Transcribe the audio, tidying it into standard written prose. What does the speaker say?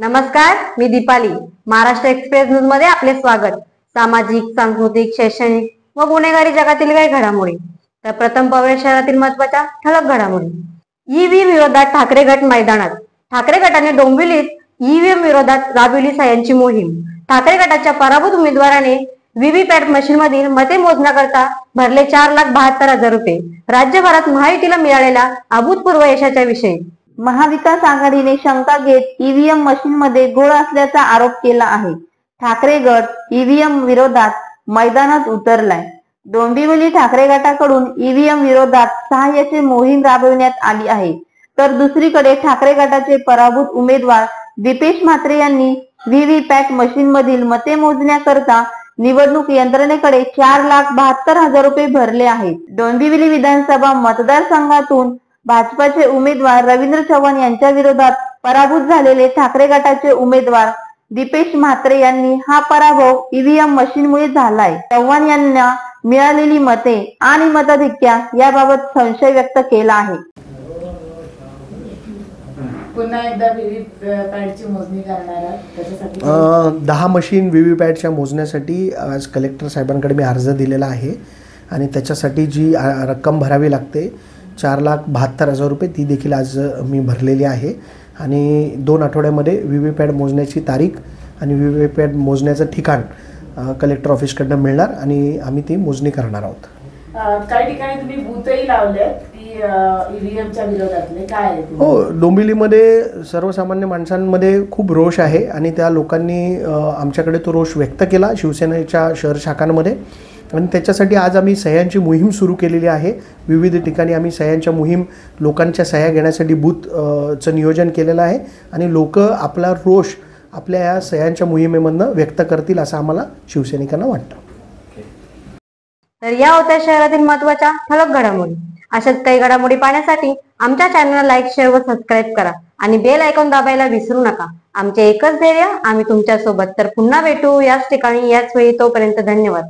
नमस्कार, मी Deepali. Maharashtra express news मध्ये आपले स्वागत. सामाजिक, सांस्कृतिक, शैक्षणिक व गुन्हेगारी जगातील काही घडामोडी. तर प्रथम पाहूया शहरातील महत्त्वाच्या ठळक घडामोडी. ईव्हीएम विरोधात ठाकरे गट मैदानात. ठाकरे गटाने डोंबिवलीत ईव्हीएम विरोधात राबविली सह्यांची मोहीम. ठाकरे गटाच्या पराभूत उमेदवाराने व्हीव्हीपॅट मशीन मधील मते मोजण्याकरता भरले 4,72,000 रुपये. राज्यभरात महायुतीला मिळालेला अभूतपूर्व यशाच्या विषयी. महाविकास आघाडीने शंका घेत ईव्हीएम मशीन मध्ये घोळ असल्याचा आरोप केला आहे. ठाकरे गट ईव्हीएम विरोधात मैदानात उतरलाय. डोंबिवली ठाकरे गटाकडून ईव्हीएम विरोधात सहाय्याची मोहीम राबविण्यात आली आहे. तर दुसरीकडे ठाकरे गटाचे पराभूत उमेदवार दीपेश म्हात्रे यांनी व्हीव्हीपॅट मशीन मधील मते मोजण्याकरता निवडणूक यंत्रणेकडे 4,72,000 रुपये भरले आहेत. डोंबिवली विधानसभा मतदारसंघातून भाजपाचे उमेदवार रवींद्र चव्हाण यांच्या विरोधात पराभूत झालेले ठाकरे गटाचे उमेदवार दीपेश म्हात्रे यांनी हा पराभव ईव्हीएम मशीनमुळे झालाय. चव्हाण यांना मिळालेली मते आणि मताधिक्य याबाबत संशय व्यक्त केला आहे. पुन्हा एकदा व्हीव्हीपॅटची मोजणी करणार त्याच्यासाठी 10 मशीन व्हीव्हीपॅटच्या मोजण्यासाठी आज कलेक्टर साहेबांकडे मी अर्ज दिलेला आहे आणि त्याच्यासाठी जी रक्कम भरावी लागते 4,72,000 रुपये ती देखील आज मी भरलेली आहे. आणि 2 आठवड्यामध्ये व्हीव्हीपॅट मोजण्याची तारीख आणि व्हीव्हीपॅट मोजण्याचं ठिकाण कलेक्टर ऑफिसकडनं मिळणार आणि आम्ही ती मोजणी करणार आहोत. काही ठिकाणी तुम्ही बूथही लावले ती ईव्हीएमच्या विरोधातले काय आहे? हो, डोंबिवलीमध्ये सर्वसामान्य माणसांमध्ये खूप रोष आहे आणि त्या लोकांनी आमच्याकडे तो रोष व्यक्त केला शिवसेनेच्या शहर शाखांमध्ये आणि त्याच्यासाठी आज आम्ही सह्यांची मोहीम सुरू केलेली आहे. विविध ठिकाणी आम्ही सह्यांच्या मोहीम लोकांच्या सह्या घेण्यासाठी बूथचं नियोजन केलेलं आहे आणि लोक आपला रोष आपल्या या सह्यांच्या मोहिमेमधनं व्यक्त करतील असं आम्हाला शिवसैनिकांना वाटतं. तर या होत्या शहरातील महत्त्वाच्या ठळक घडामोडी. अशाच काही घडामोडी पाहण्यासाठी आमच्या चॅनलला लाईक, शेअर व सबस्क्राईब करा आणि बेल आयकॉन दाबायला विसरू नका. आमचे एकच ध्येय, आम्ही तुमच्या सोबत. तर पुन्हा भेटू याच ठिकाणी याच वेळी. तोपर्यंत धन्यवाद.